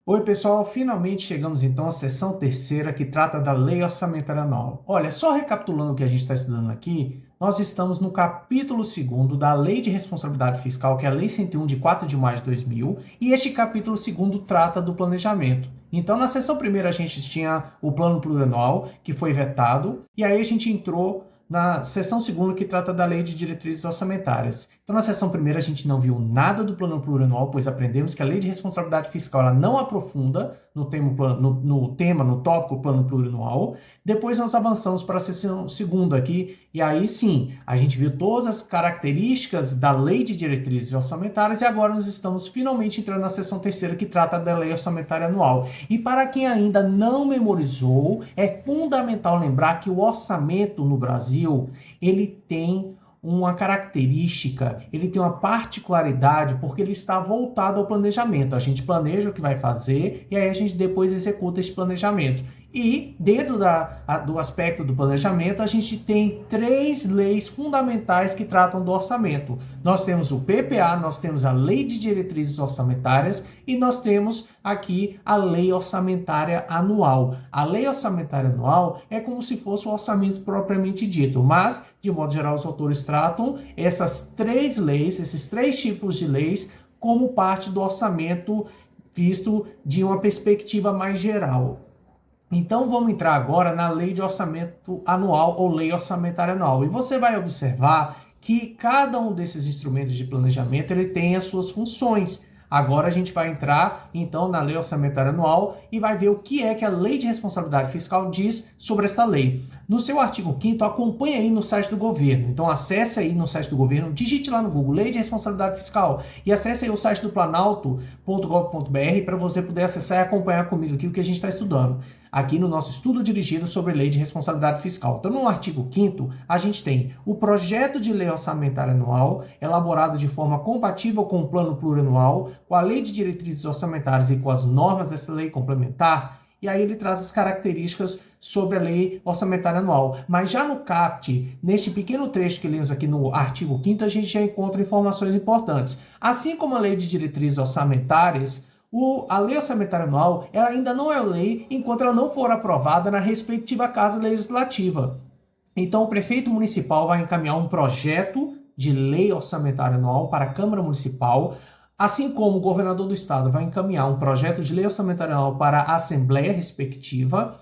Oi, pessoal, finalmente chegamos então à sessão terceira que trata da Lei Orçamentária Anual. Olha, só recapitulando o que a gente está estudando aqui, nós estamos no capítulo segundo da Lei de Responsabilidade Fiscal, que é a Lei 101 de 4 de maio de 2000, e este capítulo segundo trata do planejamento. Então, na sessão primeira a gente tinha o plano plurianual, que foi vetado, e aí a gente entrou na seção segunda que trata da Lei de Diretrizes Orçamentárias. Então, na seção primeira, a gente não viu nada do plano plurianual, pois aprendemos que a Lei de Responsabilidade Fiscal ela não aprofunda no tópico plano plurianual. Depois, nós avançamos para a seção segunda aqui, e aí sim, a gente viu todas as características da Lei de Diretrizes Orçamentárias, e agora nós estamos finalmente entrando na seção terceira que trata da Lei Orçamentária Anual. E para quem ainda não memorizou, é fundamental lembrar que o orçamento no Brasil, ele tem uma característica, ele tem uma particularidade porque ele está voltado ao planejamento. A gente planeja o que vai fazer e aí a gente depois executa esse planejamento. E dentro do aspecto do planejamento, a gente tem três leis fundamentais que tratam do orçamento. Nós temos o PPA, nós temos a Lei de Diretrizes Orçamentárias e nós temos aqui a Lei Orçamentária Anual. A Lei Orçamentária Anual é como se fosse o orçamento propriamente dito, mas, de modo geral, os autores tratam essas três leis, esses três tipos de leis, como parte do orçamento visto de uma perspectiva mais geral. Então vamos entrar agora na Lei de Orçamento Anual ou Lei Orçamentária Anual. E você vai observar que cada um desses instrumentos de planejamento ele tem as suas funções. Agora a gente vai entrar então na Lei Orçamentária Anual e vai ver o que é que a Lei de Responsabilidade Fiscal diz sobre essa lei. No seu artigo 5º, acompanhe aí no site do governo. Então acesse aí no site do governo, digite lá no Google Lei de Responsabilidade Fiscal e acesse aí o site do planalto.gov.br para você poder acessar e acompanhar comigo aqui o que a gente está estudando aqui no nosso estudo dirigido sobre Lei de Responsabilidade Fiscal. Então, no artigo 5º, a gente tem o projeto de lei orçamentária anual, elaborado de forma compatível com o plano plurianual, com a Lei de Diretrizes Orçamentárias e com as normas dessa lei complementar, e aí ele traz as características sobre a lei orçamentária anual. Mas já no CAPT, neste pequeno trecho que lemos aqui no artigo 5º, a gente já encontra informações importantes. Assim como a Lei de Diretrizes Orçamentárias, a lei orçamentária anual ela ainda não é lei enquanto ela não for aprovada na respectiva casa legislativa. Então, o prefeito municipal vai encaminhar um projeto de lei orçamentária anual para a Câmara Municipal, assim como o governador do estado vai encaminhar um projeto de lei orçamentária anual para a Assembleia respectiva.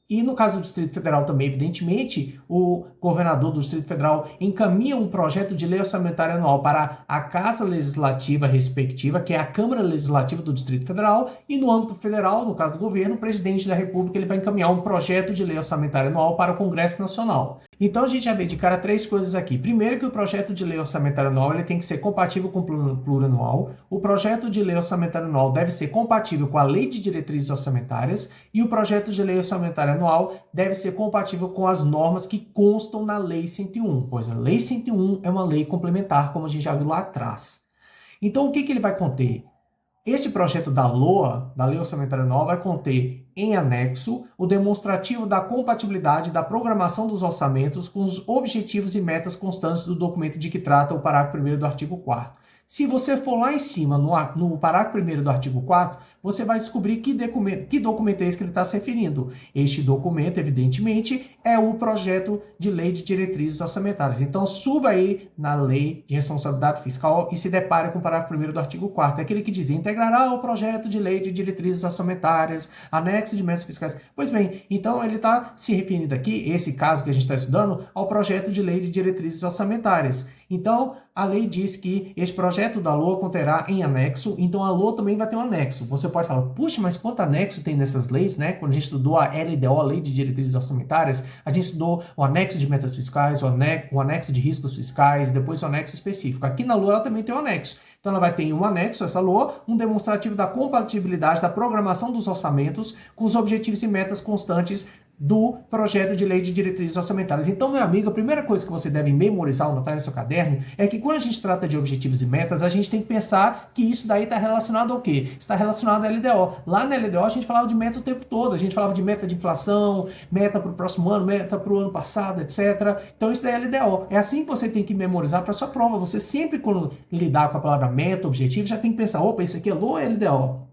E no caso do Distrito Federal também, evidentemente, o governador do Distrito Federal encaminha um projeto de lei orçamentária anual para a Casa Legislativa respectiva, que é a Câmara Legislativa do Distrito Federal, e no âmbito federal, no caso do governo, o presidente da República ele vai encaminhar um projeto de lei orçamentária anual para o Congresso Nacional. Então a gente já vê de cara três coisas aqui. Primeiro que o projeto de lei orçamentária anual ele tem que ser compatível com o plano plurianual. O projeto de lei orçamentária anual deve ser compatível com a Lei de Diretrizes Orçamentárias e o projeto de lei orçamentária anual deve ser compatível com as normas que constam na Lei 101, pois a Lei 101 é uma lei complementar, como a gente já viu lá atrás. Então o que ele vai conter? Este projeto da LOA, da Lei Orçamentária Anual, vai conter em anexo o demonstrativo da compatibilidade da programação dos orçamentos com os objetivos e metas constantes do documento de que trata o parágrafo 1º do artigo 4º. Se você for lá em cima, no parágrafo 1º do artigo 4º, você vai descobrir que documento é esse que ele está se referindo. Este documento, evidentemente, é o projeto de lei de diretrizes orçamentárias. Então, suba aí na Lei de Responsabilidade Fiscal e se depare com o parágrafo 1º do artigo 4º. É aquele que diz, integrará o projeto de lei de diretrizes orçamentárias, anexo de metas fiscais. Pois bem, então ele está se referindo aqui, esse caso que a gente está estudando, ao projeto de lei de diretrizes orçamentárias. Então, a lei diz que este projeto da LOA conterá em anexo, então a LOA também vai ter um anexo. Você pode falar, puxa, mas quanto anexo tem nessas leis, né? Quando a gente estudou a LDO, a Lei de Diretrizes Orçamentárias, a gente estudou o anexo de metas fiscais, o anexo de riscos fiscais, depois o anexo específico. Aqui na LOA ela também tem um anexo. Então ela vai ter um anexo, essa LOA, um demonstrativo da compatibilidade da programação dos orçamentos com os objetivos e metas constantes do projeto de lei de diretrizes orçamentárias. Então, meu amigo, a primeira coisa que você deve memorizar ou anotar no seu caderno é que quando a gente trata de objetivos e metas, a gente tem que pensar que isso daí está relacionado ao quê? Está relacionado à LDO. Lá na LDO a gente falava de meta o tempo todo, a gente falava de meta de inflação, meta para o próximo ano, meta para o ano passado, etc. Então isso daí é LDO. É assim que você tem que memorizar para sua prova. Você sempre, quando lidar com a palavra meta, objetivo, já tem que pensar, opa, isso aqui é LOA ou LDO?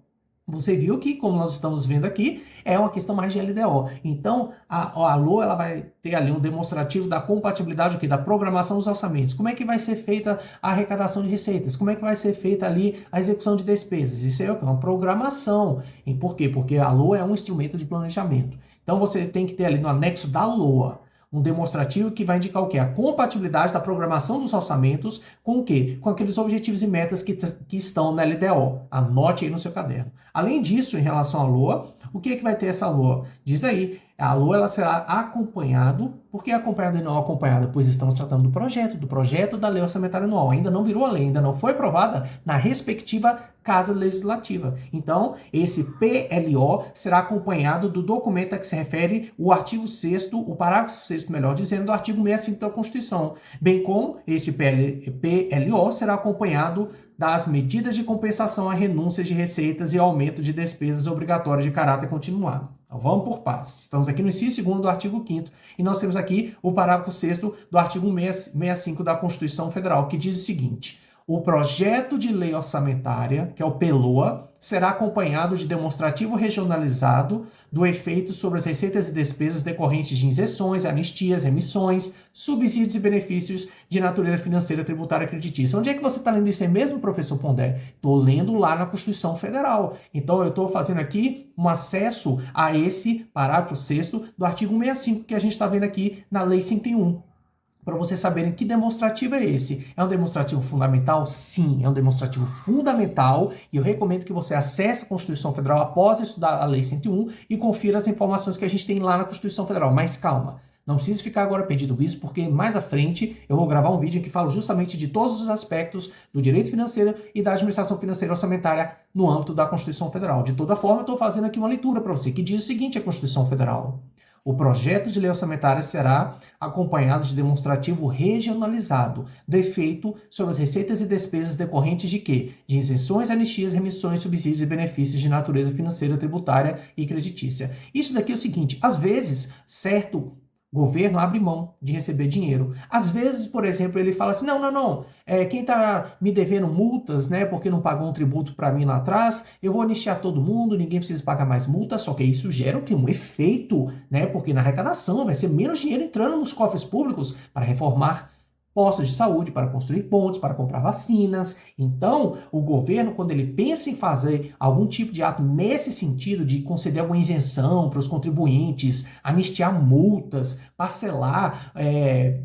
você viu que, como nós estamos vendo aqui, é uma questão mais de LDO. Então, a LOA ela vai ter ali um demonstrativo da compatibilidade da programação dos orçamentos. Como é que vai ser feita a arrecadação de receitas? Como é que vai ser feita ali a execução de despesas? Isso é uma programação. E por quê? Porque a LOA é um instrumento de planejamento. Então, você tem que ter ali no anexo da LOA um demonstrativo que vai indicar o quê? A compatibilidade da programação dos orçamentos com o quê? Com aqueles objetivos e metas que estão na LDO. Anote aí no seu caderno. Além disso, em relação à LOA, o que é que vai ter essa LOA? Diz aí, a LOA ela será acompanhado. Por que acompanhada e não acompanhada? Pois estamos tratando do projeto da Lei Orçamentária Anual. Ainda não virou a lei, ainda não foi aprovada na respectiva Casa Legislativa. Então, esse PLO será acompanhado do documento a que se refere o artigo 6º, o parágrafo 6º, melhor dizendo, do artigo 65 da Constituição, bem como este PLO será acompanhado das medidas de compensação a renúncias de receitas e aumento de despesas obrigatórias de caráter continuado. Então, vamos por partes. Estamos aqui no inciso 2º do artigo 5º e nós temos aqui o parágrafo 6º do artigo 65 da Constituição Federal, que diz o seguinte: o projeto de lei orçamentária, que é o PLOA, será acompanhado de demonstrativo regionalizado do efeito sobre as receitas e despesas decorrentes de isenções, anistias, remissões, subsídios e benefícios de natureza financeira, tributária e creditícia. Onde é que você está lendo isso aí mesmo, professor Pondé? Estou lendo lá na Constituição Federal. Então, eu estou fazendo aqui um acesso a esse parágrafo 6º do artigo 65 que a gente está vendo aqui na Lei 101. Para vocês saberem que demonstrativo é esse. É um demonstrativo fundamental? Sim, é um demonstrativo fundamental e eu recomendo que você acesse a Constituição Federal após estudar a Lei 101 e confira as informações que a gente tem lá na Constituição Federal. Mas calma, não precisa ficar agora perdido com isso, porque mais à frente eu vou gravar um vídeo em que falo justamente de todos os aspectos do direito financeiro e da administração financeira orçamentária no âmbito da Constituição Federal. De toda forma, eu estou fazendo aqui uma leitura para você que diz o seguinte: a Constituição Federal. O projeto de lei orçamentária será acompanhado de demonstrativo regionalizado do efeito sobre as receitas e despesas decorrentes de quê? De isenções, anistias, remissões, subsídios e benefícios de natureza financeira, tributária e creditícia. Isso daqui é o seguinte: às vezes, certo governo abre mão de receber dinheiro. Às vezes, por exemplo, ele fala assim, não, quem está me devendo multas, né, porque não pagou um tributo para mim lá atrás, eu vou anistiar todo mundo, ninguém precisa pagar mais multa, só que isso gera o quê? Um efeito, né, porque na arrecadação vai ser menos dinheiro entrando nos cofres públicos para reformar postos de saúde, para construir pontes, para comprar vacinas. Então, o governo, quando ele pensa em fazer algum tipo de ato nesse sentido, de conceder alguma isenção para os contribuintes, anistiar multas, parcelar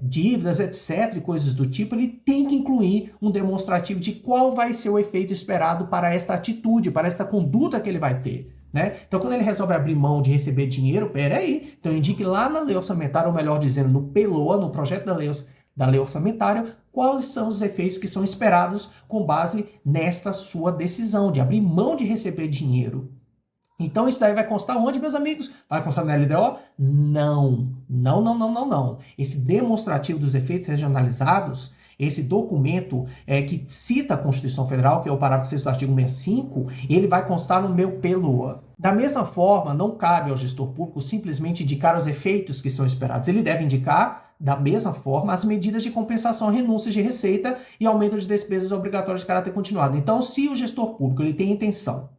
dívidas, etc., e coisas do tipo, ele tem que incluir um demonstrativo de qual vai ser o efeito esperado para esta atitude, para esta conduta que ele vai ter. Né? Então, quando ele resolve abrir mão de receber dinheiro, peraí, então indique lá na lei orçamentária, ou melhor dizendo, no PLOA, no projeto da lei orçamentária, quais são os efeitos que são esperados com base nesta sua decisão de abrir mão de receber dinheiro. Então isso daí vai constar onde, meus amigos? Vai constar na LDO? Não. Esse demonstrativo dos efeitos regionalizados, esse documento que cita a Constituição Federal, que é o parágrafo 6º do artigo 65, ele vai constar no meu PLOA. Da mesma forma, não cabe ao gestor público simplesmente indicar os efeitos que são esperados. Ele deve indicar, da mesma forma, as medidas de compensação a renúncias de receita e aumento de despesas obrigatórias de caráter continuado. Então, se o gestor público ele tem intenção,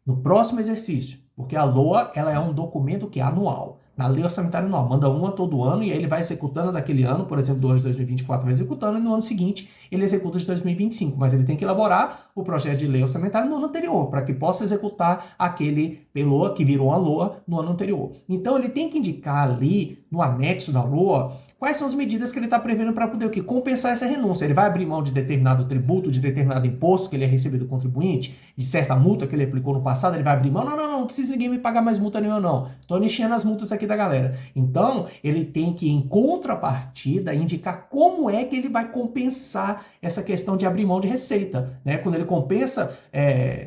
no próximo exercício, porque a LOA ela é um documento que é anual, na lei orçamentária anual, manda uma todo ano e aí ele vai executando daquele ano, por exemplo, do ano de 2024 vai executando e no ano seguinte ele executa de 2025, mas ele tem que elaborar o projeto de lei orçamentária no ano anterior, para que possa executar aquele PLOA que virou a LOA no ano anterior. Então ele tem que indicar ali no anexo da LOA quais são as medidas que ele está prevendo para poder o quê? Compensar essa renúncia. Ele vai abrir mão de determinado tributo, de determinado imposto que ele é recebido do contribuinte, de certa multa que ele aplicou no passado, ele vai abrir mão. Não precisa ninguém me pagar mais multa nenhuma, não. Estou anistiando as multas aqui da galera. Então, ele tem que, em contrapartida, indicar como é que ele vai compensar essa questão de abrir mão de receita. Né? Quando ele compensa,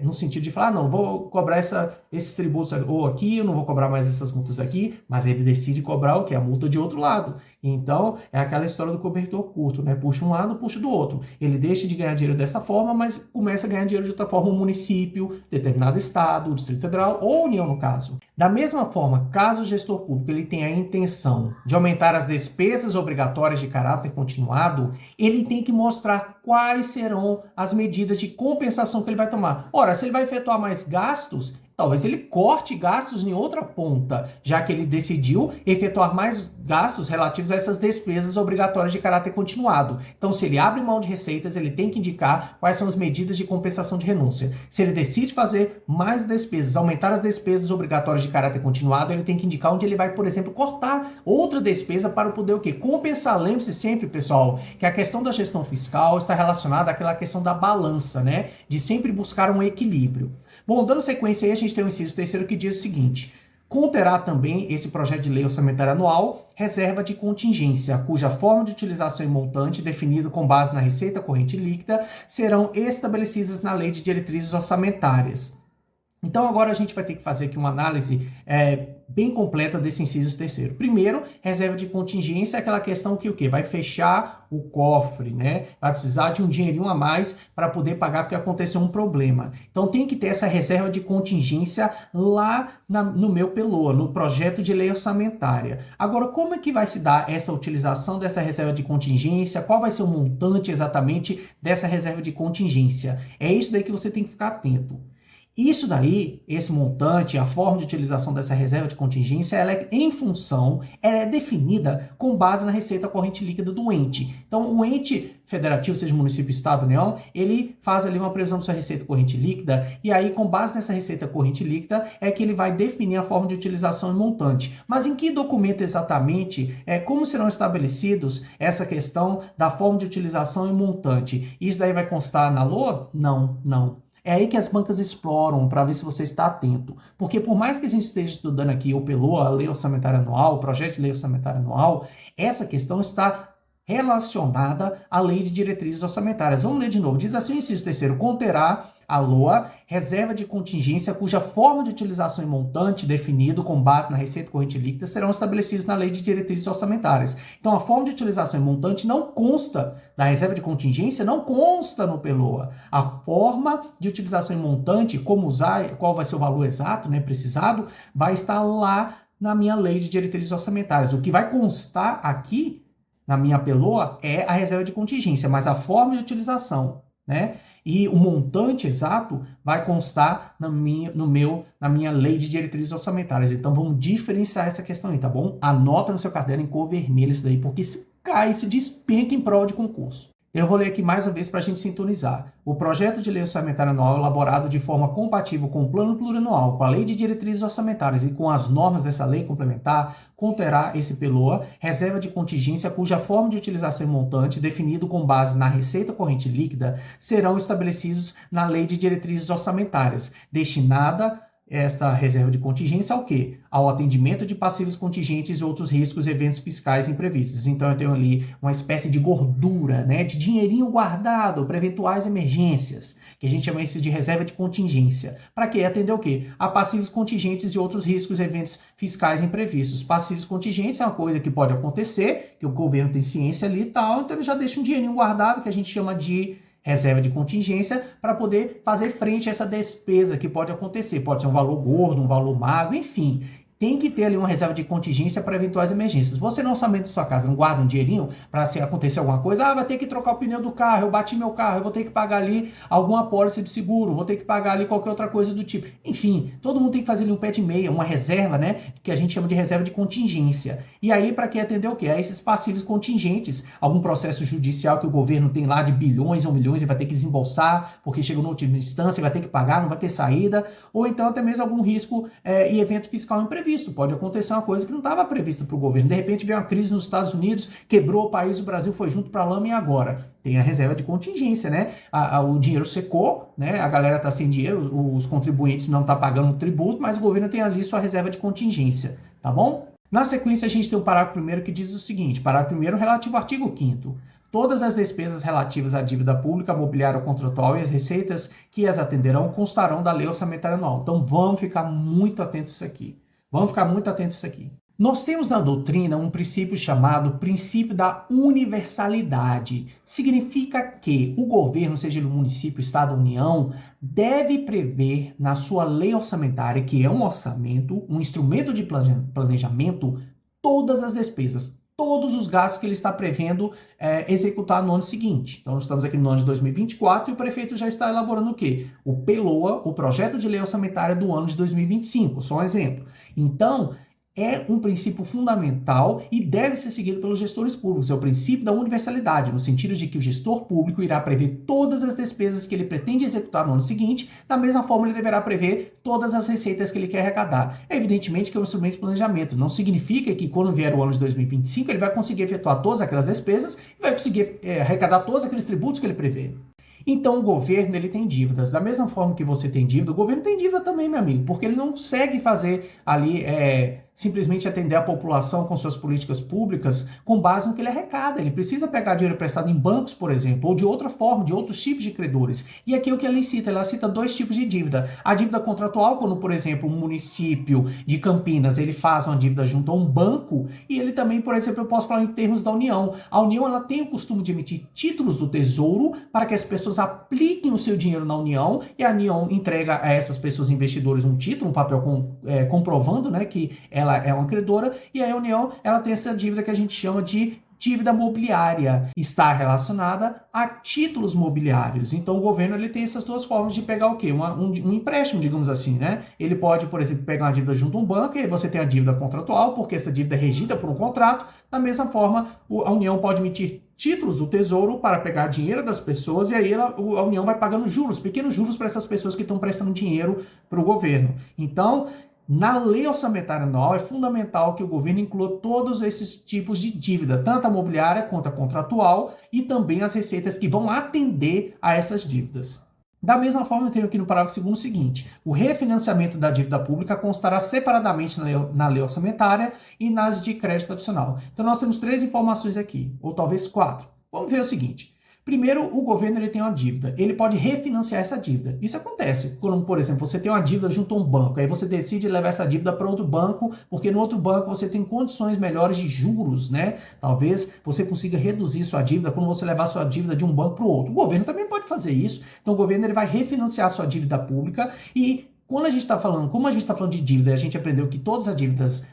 no sentido de falar, não, vou cobrar esses tributos ou aqui, eu não vou cobrar mais essas multas aqui, mas ele decide cobrar o quê? A multa de outro lado. Então, é aquela história do cobertor curto, né? Puxa um lado, puxa do outro. Ele deixa de ganhar dinheiro dessa forma, mas começa a ganhar dinheiro de outra forma, o município, determinado estado, o Distrito Federal ou a União, no caso. Da mesma forma, caso o gestor público ele tenha a intenção de aumentar as despesas obrigatórias de caráter continuado, ele tem que mostrar quais serão as medidas de compensação que ele vai tomar. Ora, se ele vai efetuar mais gastos, talvez ele corte gastos em outra ponta, já que ele decidiu efetuar mais gastos relativos a essas despesas obrigatórias de caráter continuado. Então, se ele abre mão de receitas, ele tem que indicar quais são as medidas de compensação de renúncia. Se ele decide fazer mais despesas, aumentar as despesas obrigatórias de caráter continuado, ele tem que indicar onde ele vai, por exemplo, cortar outra despesa para poder o quê? Compensar. Lembre-se sempre, pessoal, que a questão da gestão fiscal está relacionada àquela questão da balança, né? De sempre buscar um equilíbrio. Bom, dando sequência aí, a gente tem o inciso terceiro que diz o seguinte: conterá também esse projeto de lei orçamentária anual reserva de contingência, cuja forma de utilização e montante, definido com base na receita corrente líquida, serão estabelecidas na Lei de Diretrizes Orçamentárias. Então agora a gente vai ter que fazer aqui uma análise bem completa desse inciso terceiro. Primeiro, reserva de contingência é aquela questão que o quê? Vai fechar o cofre, né? Vai precisar de um dinheirinho a mais para poder pagar porque aconteceu um problema. Então tem que ter essa reserva de contingência lá no meu PELOA, no projeto de lei orçamentária. Agora, como é que vai se dar essa utilização dessa reserva de contingência? Qual vai ser o montante exatamente dessa reserva de contingência? É isso daí que você tem que ficar atento. Isso daí, esse montante, a forma de utilização dessa reserva de contingência, ela é definida com base na receita corrente líquida do ente. Então, o ente federativo, seja município, estado, União, ele faz ali uma previsão de sua receita corrente líquida e aí, com base nessa receita corrente líquida, é que ele vai definir a forma de utilização e montante. Mas em que documento exatamente, como serão estabelecidos essa questão da forma de utilização e montante? Isso daí vai constar na LOA? Não. É aí que as bancas exploram para ver se você está atento. Porque por mais que a gente esteja estudando aqui o PELOA, a Lei Orçamentária Anual, o Projeto de Lei Orçamentária Anual, essa questão está relacionada à Lei de Diretrizes Orçamentárias. Vamos ler de novo. Diz assim o inciso terceiro: conterá a LOA reserva de contingência cuja forma de utilização e montante definido com base na receita corrente líquida serão estabelecidos na Lei de Diretrizes Orçamentárias. Então, a forma de utilização e montante não consta da reserva de contingência, não consta no PELOA. A forma de utilização e montante, como usar, qual vai ser o valor exato, né, precisado, vai estar lá na minha Lei de Diretrizes Orçamentárias. O que vai constar aqui na minha PELOA é a reserva de contingência, mas a forma de utilização, né? E o montante exato vai constar na minha Lei de Diretrizes Orçamentárias. Então vamos diferenciar essa questão aí, tá bom? Anota no seu caderno em cor vermelha isso daí, porque se cai, se despenca em prova de concurso. Eu vou ler aqui mais uma vez para a gente sintonizar. O projeto de lei orçamentária anual elaborado de forma compatível com o plano plurianual, com a lei de diretrizes orçamentárias e com as normas dessa lei complementar, conterá esse PELOA, reserva de contingência cuja forma de utilização e montante, definido com base na receita corrente líquida, serão estabelecidos na lei de diretrizes orçamentárias, destinada esta reserva de contingência ao quê? Ao atendimento de passivos contingentes e outros riscos e eventos fiscais imprevistos. Então eu tenho ali uma espécie de gordura, né, de dinheirinho guardado para eventuais emergências, que a gente chama isso de reserva de contingência. Para quê? Atender o quê? A passivos contingentes e outros riscos e eventos fiscais imprevistos. Passivos contingentes é uma coisa que pode acontecer, que o governo tem ciência ali e tal, então ele já deixa um dinheirinho guardado, que a gente chama de reserva de contingência, para poder fazer frente a essa despesa que pode acontecer. Pode ser um valor gordo, um valor magro, enfim. Tem que ter ali uma reserva de contingência para eventuais emergências. Você no orçamento da sua casa não guarda um dinheirinho para se acontecer alguma coisa? Vai ter que trocar o pneu do carro, eu bati meu carro, eu vou ter que pagar ali alguma apólice de seguro, vou ter que pagar ali qualquer outra coisa do tipo. Enfim, todo mundo tem que fazer ali um pé de meia, uma reserva, né? Que a gente chama de reserva de contingência. E aí, para que atender o quê? A esses passivos contingentes. Algum processo judicial que o governo tem lá de bilhões ou milhões e vai ter que desembolsar, porque chegou na última instância, vai ter que pagar, não vai ter saída. Ou então até mesmo algum risco e evento fiscal imprevisto. Pode acontecer uma coisa que não estava prevista para o governo. De repente veio uma crise nos Estados Unidos, quebrou o país, o Brasil foi junto para a lama e agora? Tem a reserva de contingência, né? O dinheiro secou, né? A galera está sem dinheiro, os contribuintes não estão pagando o tributo, mas o governo tem ali sua reserva de contingência, tá bom? Na sequência, a gente tem o parágrafo primeiro que diz o seguinte: parágrafo primeiro relativo ao artigo 5º. Todas as despesas relativas à dívida pública, mobiliário contratual e as receitas que as atenderão constarão da lei orçamentária anual. Então vamos ficar muito atentos a isso aqui. Vamos ficar muito atentos a isso aqui. Nós temos na doutrina um princípio chamado princípio da universalidade. Significa que o governo, seja ele o município, estado, União, deve prever na sua lei orçamentária, que é um orçamento, um instrumento de planejamento, todas as despesas, todos os gastos que ele está prevendo executar no ano seguinte. Então, estamos aqui no ano de 2024 e o prefeito já está elaborando o quê? O PLOA, o Projeto de Lei Orçamentária do ano de 2025, só um exemplo. Então, é um princípio fundamental e deve ser seguido pelos gestores públicos. É o princípio da universalidade, no sentido de que o gestor público irá prever todas as despesas que ele pretende executar no ano seguinte, da mesma forma ele deverá prever todas as receitas que ele quer arrecadar. É evidentemente que é um instrumento de planejamento, não significa que quando vier o ano de 2025 ele vai conseguir efetuar todas aquelas despesas e vai conseguir arrecadar todos aqueles tributos que ele prevê. Então o governo ele tem dívidas. Da mesma forma que você tem dívida, o governo tem dívida também, meu amigo, porque ele não consegue fazer ali simplesmente atender a população com suas políticas públicas com base no que ele arrecada. Ele precisa pegar dinheiro emprestado em bancos, por exemplo, ou de outra forma, de outros tipos de credores. E aqui é o que ela cita dois tipos de dívida. A dívida contratual, quando, por exemplo, um município de Campinas, ele faz uma dívida junto a um banco, e ele também, por exemplo, eu posso falar em termos da União. A União, ela tem o costume de emitir títulos do Tesouro para que as pessoas apliquem o seu dinheiro na União, e a União entrega a essas pessoas investidores um título, um papel comprovando, né, que ela é uma credora, e a União ela tem essa dívida que a gente chama de dívida mobiliária, está relacionada a títulos mobiliários. Então o governo ele tem essas duas formas de pegar o quê? Um empréstimo, digamos assim, né? Ele pode, por exemplo, pegar uma dívida junto a um banco, e aí você tem a dívida contratual, porque essa dívida é regida por um contrato. Da mesma forma, a União pode emitir títulos do Tesouro para pegar dinheiro das pessoas, e aí a União vai pagando juros, pequenos juros para essas pessoas que estão prestando dinheiro para o governo. Então, na lei orçamentária anual, é fundamental que o governo inclua todos esses tipos de dívida, tanto a mobiliária quanto a contratual, e também as receitas que vão atender a essas dívidas. Da mesma forma, eu tenho aqui no parágrafo 2º o seguinte: o refinanciamento da dívida pública constará separadamente na lei orçamentária e nas de crédito adicional. Então, nós temos 3 informações aqui, ou talvez 4. Vamos ver o seguinte. Primeiro, o governo ele tem uma dívida, ele pode refinanciar essa dívida. Isso acontece quando, por exemplo, você tem uma dívida junto a um banco, aí você decide levar essa dívida para outro banco, porque no outro banco você tem condições melhores de juros, né? Talvez você consiga reduzir sua dívida quando você levar sua dívida de um banco para o outro. O governo também pode fazer isso. Então o governo ele vai refinanciar sua dívida pública e quando a gente está falando, como a gente está falando de dívida, a gente aprendeu que todas as dívidas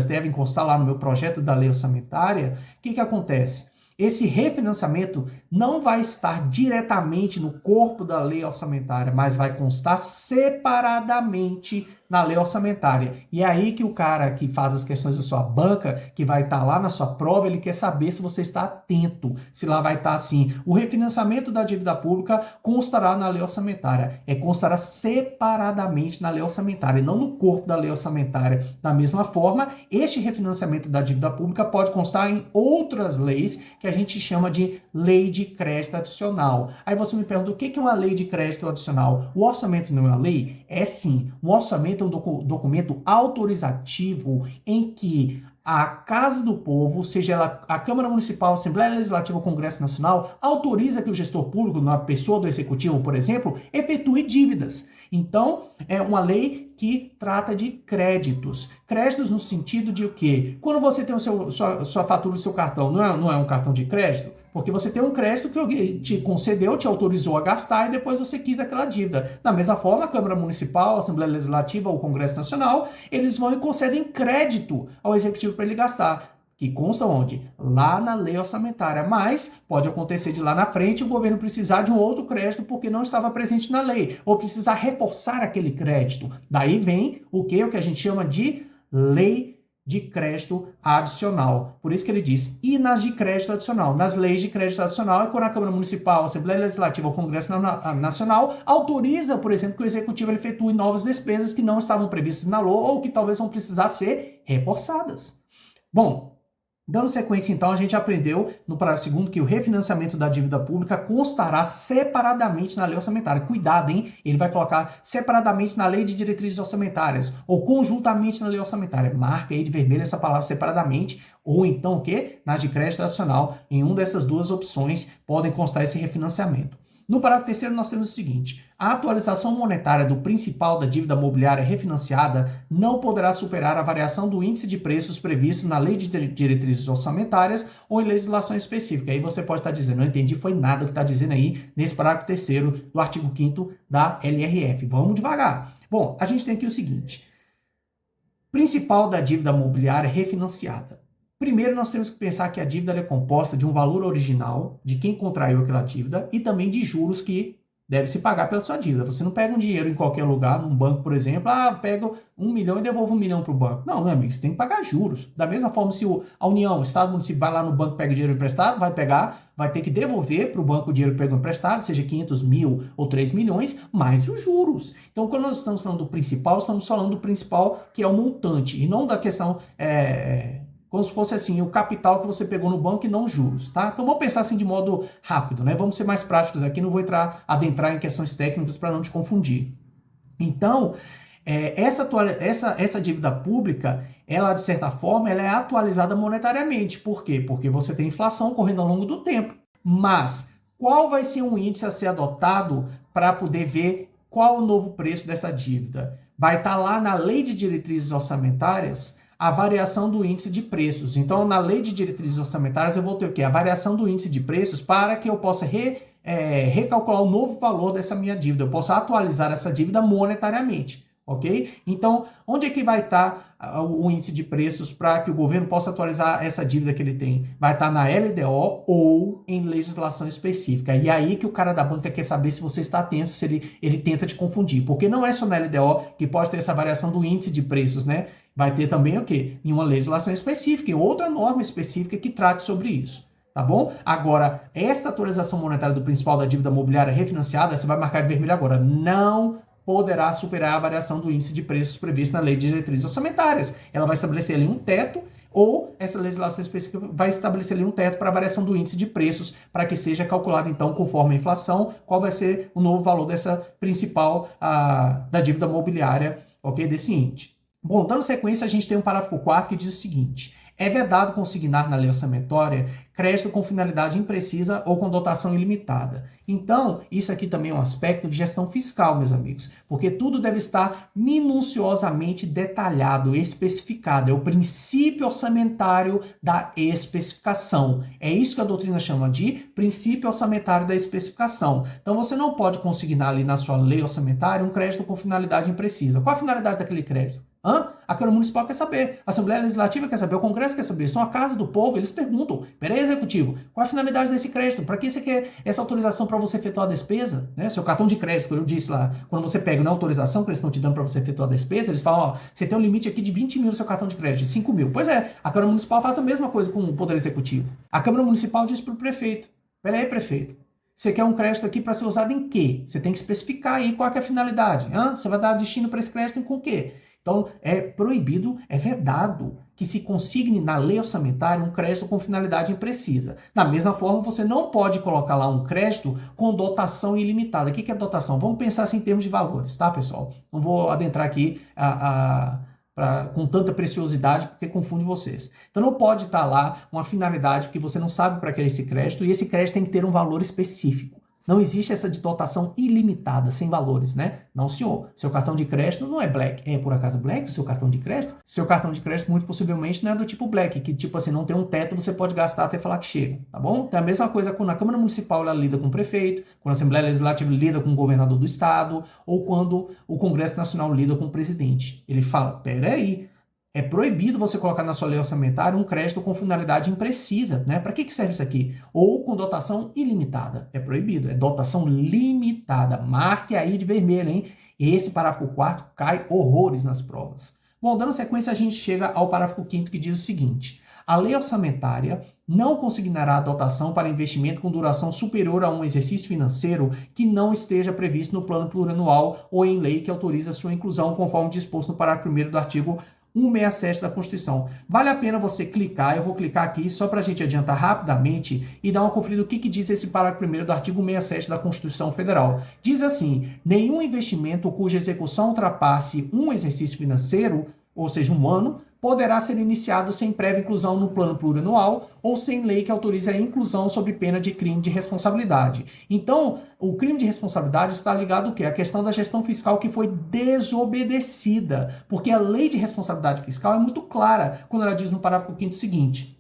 devem constar lá no meu projeto da lei orçamentária, o que acontece? Esse refinanciamento não vai estar diretamente no corpo da lei orçamentária, mas vai constar separadamente na lei orçamentária. E é aí que o cara que faz as questões da sua banca, que vai estar lá na sua prova, ele quer saber se você está atento, se lá vai estar assim. O refinanciamento da dívida pública constará na lei orçamentária, constará separadamente na lei orçamentária, e não no corpo da lei orçamentária. Da mesma forma, este refinanciamento da dívida pública pode constar em outras leis que a gente chama de lei de crédito adicional. Aí você me pergunta, o que é uma lei de crédito adicional? O orçamento não é uma lei? É sim. O orçamento é um documento autorizativo em que a Casa do Povo, seja ela a Câmara Municipal, a Assembleia Legislativa ou o Congresso Nacional, autoriza que o gestor público, na pessoa do Executivo, por exemplo, efetue dívidas. Então, é uma lei que trata de créditos. Créditos no sentido de o quê? Quando você tem sua fatura do seu cartão, não é um cartão de crédito? Porque você tem um crédito que alguém te concedeu, te autorizou a gastar e depois você quita aquela dívida. Da mesma forma, a Câmara Municipal, a Assembleia Legislativa ou o Congresso Nacional, eles vão e concedem crédito ao Executivo para ele gastar. Que consta onde? Lá na lei orçamentária. Mas pode acontecer de lá na frente o governo precisar de um outro crédito porque não estava presente na lei, ou precisar reforçar aquele crédito. Daí vem o que a gente chama de lei de crédito adicional. Por isso que ele diz, e nas de crédito adicional. Nas leis de crédito adicional é quando a Câmara Municipal, a Assembleia Legislativa ou o Congresso Nacional autoriza, por exemplo, que o Executivo efetue novas despesas que não estavam previstas na lei ou que talvez vão precisar ser reforçadas. Bom, dando sequência, então, a gente aprendeu no parágrafo 2º que o refinanciamento da dívida pública constará separadamente na lei orçamentária. Cuidado, hein? Ele vai colocar separadamente na lei de diretrizes orçamentárias ou conjuntamente na lei orçamentária. Marca aí de vermelho essa palavra separadamente ou então o quê? Nas de crédito adicional. Em uma dessas duas opções podem constar esse refinanciamento. No parágrafo terceiro, nós temos o seguinte: a atualização monetária do principal da dívida mobiliária refinanciada não poderá superar a variação do índice de preços previsto na Lei de Diretrizes Orçamentárias ou em legislação específica. Aí você pode estar dizendo, não entendi, foi nada que está dizendo aí nesse parágrafo terceiro do artigo 5º da LRF. Vamos devagar. Bom, a gente tem aqui o seguinte: principal da dívida mobiliária refinanciada. Primeiro, nós temos que pensar que a dívida é composta de um valor original de quem contraiu aquela dívida e também de juros que deve se pagar pela sua dívida. Você não pega um dinheiro em qualquer lugar, num banco, por exemplo, pego 1 milhão e devolvo 1 milhão para o banco. Não, meu amigo, você tem que pagar juros. Da mesma forma, se a União, o Estado Municipal vai lá no banco e pega dinheiro emprestado, vai ter que devolver para o banco o dinheiro que pegou emprestado, seja 500 mil ou 3 milhões, mais os juros. Então, quando nós estamos falando do principal, estamos falando do principal que é o montante, e não da questão... como se fosse assim, o capital que você pegou no banco e não juros, tá? Então vamos pensar assim de modo rápido, né? Vamos ser mais práticos aqui, não vou adentrar em questões técnicas para não te confundir. Então, essa dívida pública, ela de certa forma, ela é atualizada monetariamente. Por quê? Porque você tem inflação ocorrendo ao longo do tempo. Mas qual vai ser um índice a ser adotado para poder ver qual o novo preço dessa dívida? Vai estar lá na Lei de Diretrizes Orçamentárias a variação do índice de preços. Então, na Lei de Diretrizes Orçamentárias, eu vou ter o quê? A variação do índice de preços para que eu possa recalcular o novo valor dessa minha dívida. Eu possa atualizar essa dívida monetariamente, ok? Então, onde é que vai estar o índice de preços para que o governo possa atualizar essa dívida que ele tem? Vai estar na LDO ou em legislação específica. E aí que o cara da banca quer saber se você está atento, se ele tenta te confundir. Porque não é só na LDO que pode ter essa variação do índice de preços, né? Vai ter também o quê? Em uma legislação específica, em outra norma específica que trate sobre isso, tá bom? Agora, essa atualização monetária do principal da dívida mobiliária refinanciada, você vai marcar de vermelho agora, não poderá superar a variação do índice de preços previsto na Lei de Diretrizes Orçamentárias. Ela vai estabelecer ali um teto, ou essa legislação específica vai estabelecer ali um teto para a variação do índice de preços, para que seja calculado, então, conforme a inflação, qual vai ser o novo valor dessa principal da dívida mobiliária, ok? Desse índice. Bom, dando sequência, a gente tem um parágrafo 4 que diz o seguinte: é vedado consignar na lei orçamentária crédito com finalidade imprecisa ou com dotação ilimitada. Então, isso aqui também é um aspecto de gestão fiscal, meus amigos, porque tudo deve estar minuciosamente detalhado, especificado. É o princípio orçamentário da especificação. É isso que a doutrina chama de princípio orçamentário da especificação. Então, você não pode consignar ali na sua lei orçamentária um crédito com finalidade imprecisa. Qual a finalidade daquele crédito? A Câmara Municipal quer saber, a Assembleia Legislativa quer saber, o Congresso quer saber, são a casa do povo, eles perguntam, peraí, Executivo, qual a finalidade desse crédito? Para que você quer essa autorização para você efetuar a despesa? Né? Seu cartão de crédito, que eu disse lá, quando você pega na autorização que eles estão te dando para você efetuar a despesa, eles falam, ó, você tem um limite aqui de 20 mil no seu cartão de crédito, de 5 mil. Pois é, a Câmara Municipal faz a mesma coisa com o Poder Executivo. A Câmara Municipal diz para o prefeito, peraí, prefeito, você quer um crédito aqui para ser usado em quê? Você tem que especificar aí qual é a finalidade. Você vai dar destino para esse crédito com o quê? Então, é proibido, é vedado que se consigne na lei orçamentária um crédito com finalidade imprecisa. Da mesma forma, você não pode colocar lá um crédito com dotação ilimitada. O que é dotação? Vamos pensar assim em termos de valores, tá, pessoal? Não vou adentrar aqui com tanta preciosidade, porque confunde vocês. Então, não pode estar lá uma finalidade, porque você não sabe para que é esse crédito, e esse crédito tem que ter um valor específico. Não existe essa de dotação ilimitada, sem valores, né? Não, senhor. Seu cartão de crédito não é Black. É por acaso Black o seu cartão de crédito? Seu cartão de crédito, muito possivelmente, não é do tipo Black, que tipo assim, não tem um teto, você pode gastar até falar que chega, tá bom? Então, a mesma coisa quando a Câmara Municipal ela lida com o prefeito, quando a Assembleia Legislativa lida com o governador do estado, ou quando o Congresso Nacional lida com o presidente. Ele fala, peraí, é proibido você colocar na sua lei orçamentária um crédito com finalidade imprecisa, né? Para que serve isso aqui? Ou com dotação ilimitada. É proibido, é dotação limitada. Marque aí de vermelho, hein? Esse parágrafo 4 cai horrores nas provas. Bom, dando sequência, a gente chega ao parágrafo 5º que diz o seguinte: a lei orçamentária não consignará a dotação para investimento com duração superior a um exercício financeiro que não esteja previsto no plano plurianual ou em lei que autoriza sua inclusão, conforme disposto no parágrafo 1º do artigo 167 da Constituição. Vale a pena você clicar, eu vou clicar aqui só para a gente adiantar rapidamente e dar uma conferida do que diz esse parágrafo 1º do artigo 167 da Constituição Federal. Diz assim: nenhum investimento cuja execução ultrapasse um exercício financeiro, ou seja, um ano, poderá ser iniciado sem prévia inclusão no plano plurianual ou sem lei que autorize a inclusão sob pena de crime de responsabilidade. Então, o crime de responsabilidade está ligado ao quê? A questão da gestão fiscal que foi desobedecida, porque a lei de responsabilidade fiscal é muito clara quando ela diz no parágrafo 5º o seguinte: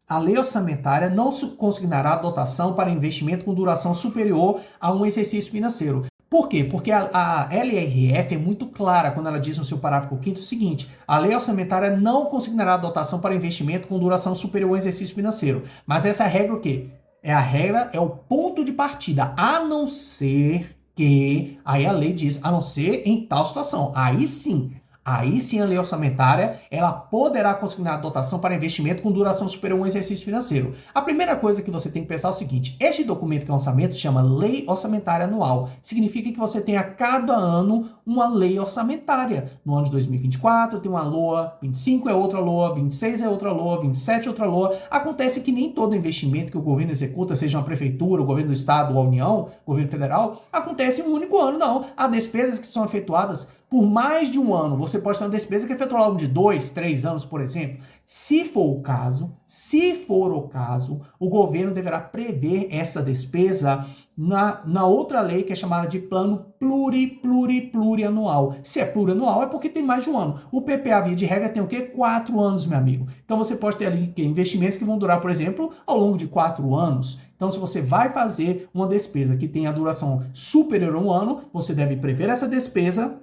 a lei orçamentária não consignará dotação para investimento com duração superior a um exercício financeiro. Por quê? Porque a LRF é muito clara quando ela diz no seu parágrafo 5º o seguinte: a lei orçamentária não consignará dotação para investimento com duração superior ao exercício financeiro. Mas essa regra o quê? A regra é o ponto de partida, a não ser que, aí a lei diz, a não ser em tal situação. Aí sim a lei orçamentária ela poderá consignar a dotação para investimento com duração superior a um exercício financeiro. A primeira coisa que você tem que pensar é o seguinte: este documento que é um orçamento se chama Lei Orçamentária Anual. Significa que você tem a cada ano uma lei orçamentária. No ano de 2024 tem uma LOA, 25 é outra LOA, 26 é outra LOA, 27 é outra LOA. Acontece que nem todo investimento que o governo executa, seja uma prefeitura, o governo do estado ou a União, o governo federal, acontece em um único ano, não. Há despesas que são efetuadas por mais de um ano. Você pode ter uma despesa que é efetuada ao longo de 2, 3 anos, por exemplo. Se for o caso, o governo deverá prever essa despesa na outra lei que é chamada de plano plurianual. Se é plurianual é porque tem mais de um ano. O PPA, via de regra, tem o quê? 4 anos, meu amigo. Então você pode ter ali investimentos que vão durar, por exemplo, ao longo de 4 anos. Então, se você vai fazer uma despesa que tenha a duração superior a um ano, você deve prever essa despesa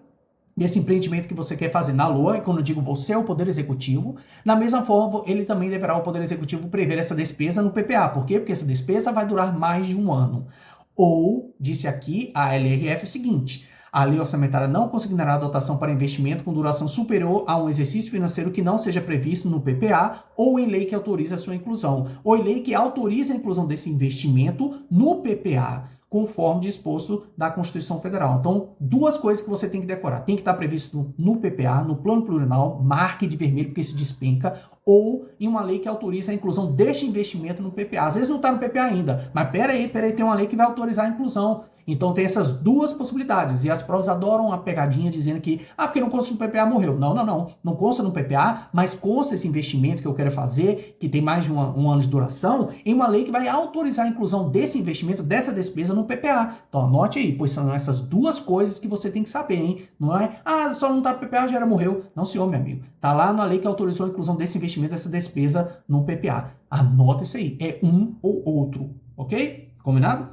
desse empreendimento que você quer fazer na LOA, e quando eu digo você é o Poder Executivo, da mesma forma, ele também deverá, o Poder Executivo, prever essa despesa no PPA. Por quê? Porque essa despesa vai durar mais de um ano. Ou, disse aqui a LRF o seguinte: a lei orçamentária não consignará dotação para investimento com duração superior a um exercício financeiro que não seja previsto no PPA ou em lei que autorize a sua inclusão, ou em lei que autorize a inclusão desse investimento no PPA, conforme disposto da Constituição Federal. Então, duas coisas que você tem que decorar. Tem que estar previsto no PPA, no plano plurianual, marque de vermelho porque isso despenca, ou em uma lei que autoriza a inclusão deste investimento no PPA. Às vezes não está no PPA ainda, mas peraí, tem uma lei que vai autorizar a inclusão. Então tem essas duas possibilidades, e as provas adoram a pegadinha dizendo que, porque não consta no PPA, morreu. Não consta no PPA, mas consta esse investimento que eu quero fazer, que tem mais de um ano de duração, em uma lei que vai autorizar a inclusão desse investimento, dessa despesa no PPA. Então anote aí, pois são essas duas coisas que você tem que saber, hein? Não é, só não tá no PPA, já era, morreu. Não, senhor, meu amigo. Tá lá na lei que autorizou a inclusão desse investimento, dessa despesa no PPA. Anota isso aí, é um ou outro, ok? Combinado?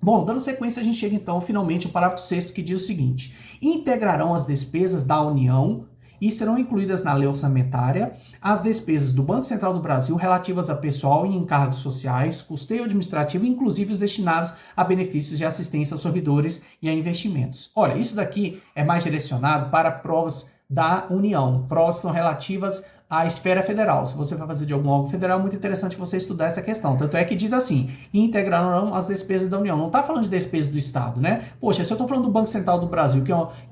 Bom, dando sequência, a gente chega então finalmente ao parágrafo 6º, que diz o seguinte: integrarão as despesas da União e serão incluídas na lei orçamentária as despesas do Banco Central do Brasil relativas a pessoal e encargos sociais, custeio administrativo, inclusive os destinados a benefícios de assistência aos servidores e a investimentos. Olha, isso daqui é mais direcionado para provas da União, provas que são relativas à esfera federal. Se você vai fazer de algum órgão federal, é muito interessante você estudar essa questão. Tanto é que diz assim: integrarão as despesas da União. Não está falando de despesas do Estado, né? Poxa, se eu estou falando do Banco Central do Brasil,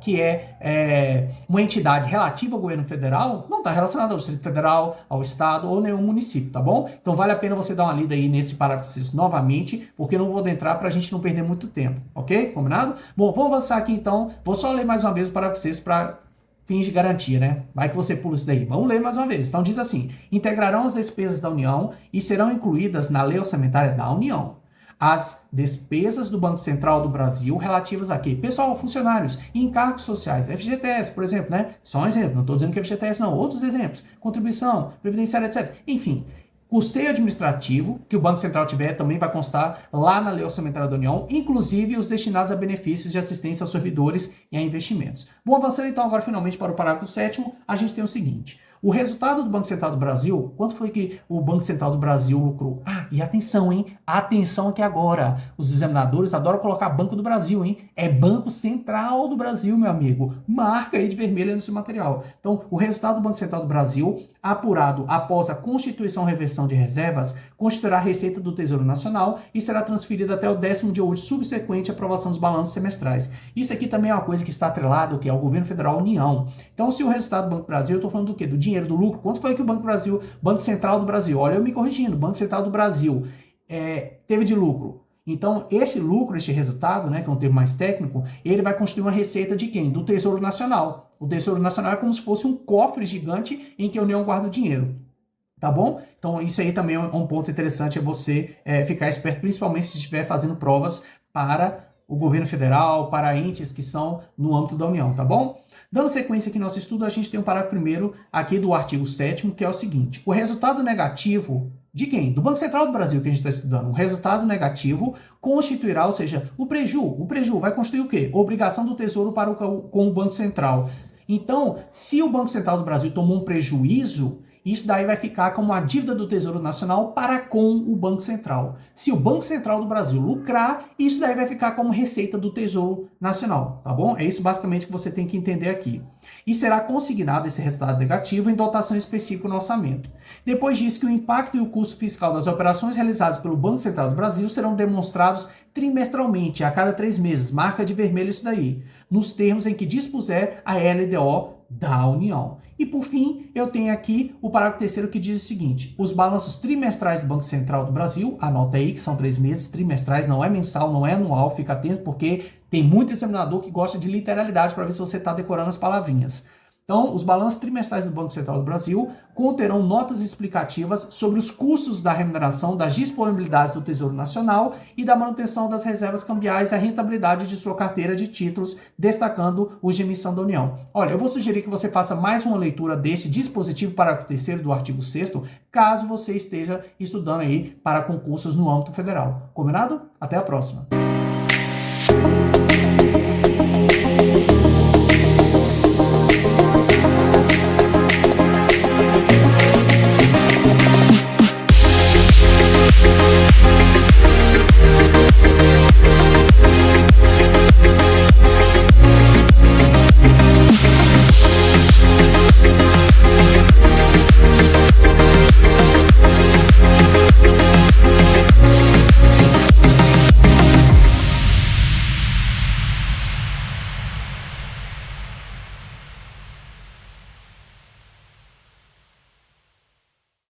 que é uma entidade relativa ao governo federal, não está relacionado ao Distrito Federal, ao Estado ou nenhum município, tá bom? Então vale a pena você dar uma lida aí nesse parágrafo 6 novamente, porque eu não vou adentrar para a gente não perder muito tempo, ok? Combinado? Bom, vamos avançar aqui então. Vou só ler mais uma vez o parágrafo 6 para fins de garantia, né? Vai que você pula isso daí. Vamos ler mais uma vez. Então diz assim: integrarão as despesas da União e serão incluídas na lei orçamentária da União as despesas do Banco Central do Brasil relativas a quê? Pessoal, funcionários, encargos sociais, FGTS, por exemplo, né? Só um exemplo, não estou dizendo que FGTS não, outros exemplos, contribuição, previdenciária, etc. Enfim, custeio administrativo, que o Banco Central tiver, também vai constar lá na Lei Orçamentária da União, inclusive os destinados a benefícios de assistência aos servidores e a investimentos. Bom, avançando então agora finalmente para o parágrafo 7º, a gente tem o seguinte: o resultado do Banco Central do Brasil, quanto foi que o Banco Central do Brasil lucrou? E atenção, hein? Atenção aqui agora. Os examinadores adoram colocar Banco do Brasil, hein? É Banco Central do Brasil, meu amigo. Marca aí de vermelho no seu material. Então, o resultado do Banco Central do Brasil, apurado após a constituição e reversão de reservas, constituirá a receita do Tesouro Nacional e será transferida até o 10º dia útil subsequente à aprovação dos balanços semestrais. Isso aqui também é uma coisa que está atrelado ao Governo Federal, União. Então, se o resultado do Banco do Brasil, eu estou falando do quê? Do dinheiro, do lucro. Quanto foi que o Banco do Brasil, Banco Central do Brasil, olha eu me corrigindo, Banco Central do Brasil teve de lucro? Então, esse lucro, este resultado, né, que é um termo mais técnico, ele vai constituir uma receita de quem? Do Tesouro Nacional. O Tesouro Nacional é como se fosse um cofre gigante em que a União guarda o dinheiro. Tá bom? Então, isso aí também é um ponto interessante, é você ficar esperto, principalmente se estiver fazendo provas para o governo federal, para entes que são no âmbito da União, tá bom? Dando sequência aqui no nosso estudo, a gente tem um parágrafo primeiro aqui do artigo 7º, que é o seguinte: o resultado negativo de quem? Do Banco Central do Brasil, que a gente está estudando. O resultado negativo constituirá, ou seja, o preju vai constituir o quê? Obrigação do Tesouro para com o Banco Central. Então, se o Banco Central do Brasil tomou um prejuízo, isso daí vai ficar como a dívida do Tesouro Nacional para com o Banco Central. Se o Banco Central do Brasil lucrar, isso daí vai ficar como receita do Tesouro Nacional, tá bom? É isso basicamente que você tem que entender aqui. E será consignado esse resultado negativo em dotação específica no orçamento. Depois diz que o impacto e o custo fiscal das operações realizadas pelo Banco Central do Brasil serão demonstrados trimestralmente, a cada 3 meses, marca de vermelho isso daí, nos termos em que dispuser a LDO da União. E por fim, eu tenho aqui o parágrafo terceiro que diz o seguinte: os balanços trimestrais do Banco Central do Brasil, anota aí que são 3 meses trimestrais, não é mensal, não é anual, fica atento porque tem muito examinador que gosta de literalidade para ver se você está decorando as palavrinhas. Então, os balanços trimestrais do Banco Central do Brasil conterão notas explicativas sobre os custos da remuneração, das disponibilidades do Tesouro Nacional e da manutenção das reservas cambiais e a rentabilidade de sua carteira de títulos, destacando os de emissão da União. Olha, eu vou sugerir que você faça mais uma leitura desse dispositivo, parágrafo 3º do artigo 6º, caso você esteja estudando aí para concursos no âmbito federal. Combinado? Até a próxima!